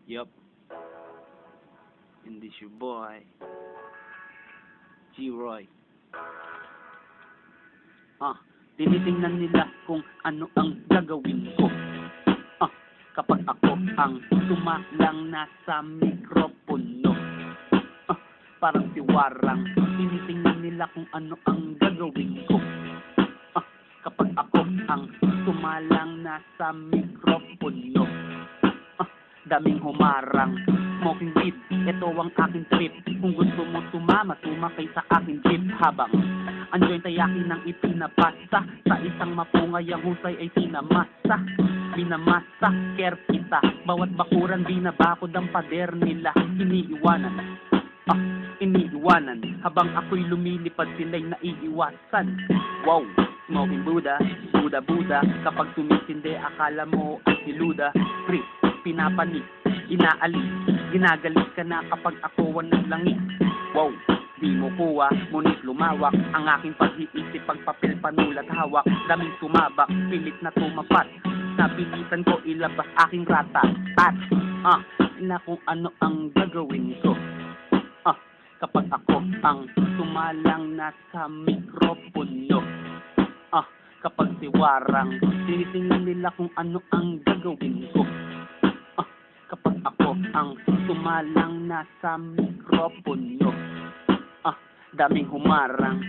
Yup. And this your boy, G-Roy. Tinitingnan nila kung ano ang gagawin ko. Kapag ako ang sumalang nasa mikropono. Parang siwarang. Tinitingnan nila kung ano ang gagawin ko. Kapag ako ang sumalang nasa mikropono. Daming humarang, smoking weed, ito ang aking trip. Kung gusto mo sumama, sumakay sa aking jeep. Habang ang joint ay akin ang ipinapasa, sa isang mapungay ang husay ay sinamasa. Binamasa, care kita, bawat bakuran binabakod ang pader nila. Iniiwanan, habang ako'y lumilipad sila'y naiiwasan. Wow, smoking Buddha, Buddha, kapag tumitindi akala mo ay siluda. Free, pinapanik, inaalis, ginagalit ka na kapag ako ang naglangis. Wow, di mo kuha, ngunit lumawak ang aking pag-iisip, pagpapil, panulat, hawak. Daming sumabak, pilit na tumapat, napilitan ko ilabas aking rata. At, na kung ano ang gagawin ko. Kapag ako ang sumalang nasa mikropono. Kapag siwarang, tinitingnan nila kung ano ang gagawin ko. Kapag ako ang sumalang nasa mikropono. Daming humarang,